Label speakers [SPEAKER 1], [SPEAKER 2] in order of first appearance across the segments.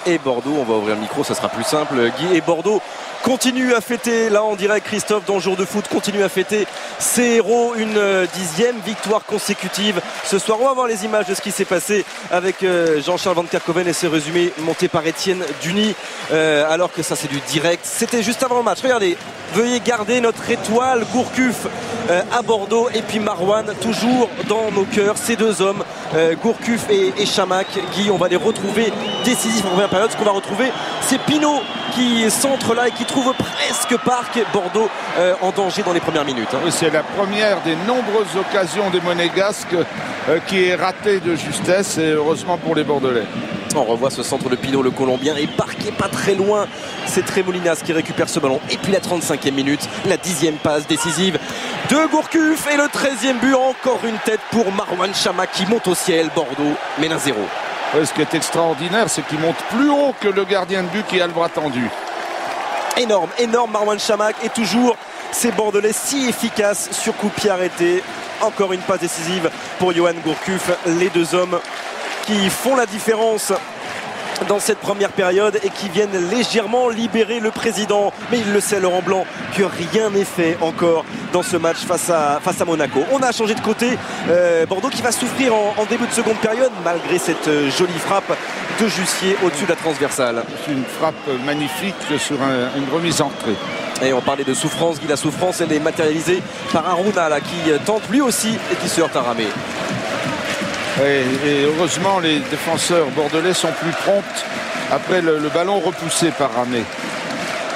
[SPEAKER 1] et Bordeaux. On va ouvrir le micro, ça sera plus simple, Guy. Et Bordeaux continue à fêter, là en direct, Christophe, dans Jour de foot, continue à fêter ses héros, une 10e victoire consécutive. Ce soir, on va voir les images de ce qui s'est passé avec Jean-Charles Van Kerkhoven et ses résumés montés par Étienne Duny, alors que ça c'est du direct. C'était juste avant le match. Regardez, veuillez garder notre étoile Gourcuff à Bordeaux, et puis Marouane toujours dans nos cœurs. Ces deux hommes, Gourcuff et Chamakh, Guy, on va les retrouver décisifs en première période. Ce qu'on va retrouver, c'est Pinot qui centre là et qui trouve presque Parc. Bordeaux en danger dans les premières minutes.
[SPEAKER 2] Oui, c'est la première des nombreuses occasions des Monégasques qui est ratée de justesse, et heureusement pour les Bordelais.
[SPEAKER 1] On revoit ce centre de Pinot, le Colombien, et Parc est pas très loin. C'est Tremolinas qui récupère ce ballon. Et puis la 35e minute, la 10e passe décisive de Gourcuff, et le 13e but, encore une tête pour Marouane Chamakh qui monte au ciel. Bordeaux mène 1-0.
[SPEAKER 2] Oui, ce qui est extraordinaire, c'est qu'il monte plus haut que le gardien de but qui a le bras tendu.
[SPEAKER 1] Énorme, énorme Marouane Chamakh, et toujours ces Bordelais si efficaces sur coup de pied arrêté. Encore une passe décisive pour Yoann Gourcuff. Les deux hommes qui font la différence dans cette première période et qui viennent légèrement libérer le président. Mais il le sait, Laurent Blanc, que rien n'est fait encore dans ce match face à Monaco. On a changé de côté. Bordeaux qui va souffrir en début de seconde période, malgré cette jolie frappe de Jussier au-dessus de la transversale.
[SPEAKER 2] C'est une frappe magnifique sur une remise en retrait.
[SPEAKER 1] Et on parlait de souffrance, Guy. La souffrance, elle est matérialisée par Aruna là, qui tente lui aussi et qui se heurte à Ramé.
[SPEAKER 2] Et heureusement, les défenseurs bordelais sont plus prompts après le ballon repoussé par Ramé.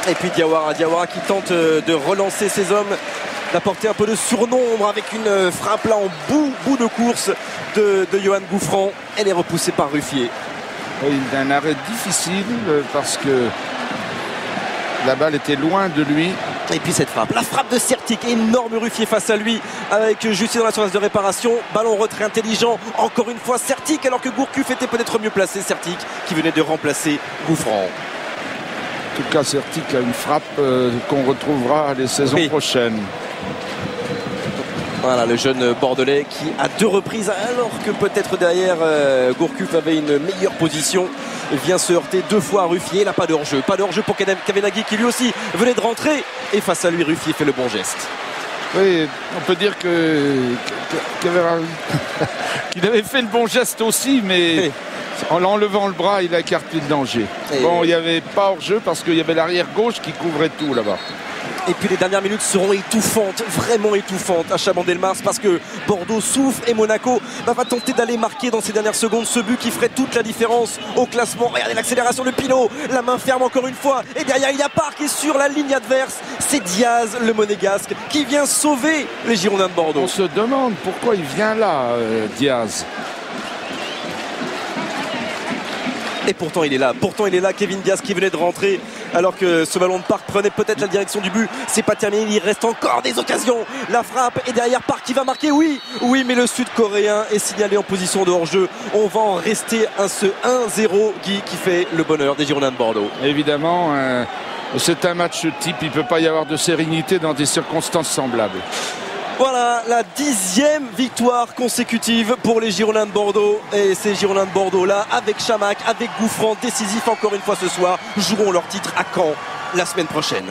[SPEAKER 1] Et puis Diawara qui tente de relancer ses hommes, d'apporter un peu de surnombre avec une frappe là en bout de course de Yoann Gouffran. Elle est repoussée par Ruffier.
[SPEAKER 2] Oui, un arrêt difficile parce que la balle était loin de lui.
[SPEAKER 1] Et puis cette frappe, la frappe de Certic, énorme Ruffier face à lui avec Jussier dans la surface de réparation. Ballon retrait intelligent, encore une fois Certic, alors que Gourcuff était peut-être mieux placé. Certic qui venait de remplacer Gouffran.
[SPEAKER 2] En tout cas, Certic a une frappe qu'on retrouvera les saisons prochaines.
[SPEAKER 1] Voilà le jeune Bordelais qui, à deux reprises, alors que peut-être derrière Gourcuff avait une meilleure position, vient se heurter deux fois à Ruffier. Là, pas de hors-jeu. Pas de hors-jeu pour Kavenaghi qui lui aussi venait de rentrer. Et face à lui, Ruffier fait le bon geste.
[SPEAKER 2] Oui, on peut dire qu'il avait fait le bon geste aussi, mais en enlevant le bras, il a écarté le danger. Bon, il n'y avait pas hors-jeu parce qu'il y avait l'arrière gauche qui couvrait tout là-bas.
[SPEAKER 1] Et puis les dernières minutes seront étouffantes, vraiment étouffantes à Chabandelmars, parce que Bordeaux souffre et Monaco va tenter d'aller marquer dans ces dernières secondes ce but qui ferait toute la différence au classement. Regardez l'accélération de Pinot, la main ferme encore une fois, et derrière il y a Parc, et sur la ligne adverse c'est Diaz, le Monégasque, qui vient sauver les Girondins de Bordeaux.
[SPEAKER 2] On se demande pourquoi il vient là, Diaz.
[SPEAKER 1] Et pourtant il est là, Kevin Diaz qui venait de rentrer alors que ce ballon de Parc prenait peut-être la direction du but. C'est pas terminé, il reste encore des occasions. La frappe, et derrière Parc qui va marquer, oui, mais le Sud-Coréen est signalé en position de hors-jeu. On va en rester à ce 1-0, Guy, qui fait le bonheur des Girondins de Bordeaux.
[SPEAKER 2] Évidemment, c'est un match type, il ne peut pas y avoir de sérénité dans des circonstances semblables.
[SPEAKER 1] Voilà la 10e victoire consécutive pour les Girondins de Bordeaux. Et ces Girondins de Bordeaux là, avec Chamakh, avec Gouffran, décisif encore une fois ce soir, joueront leur titre à Caen la semaine prochaine.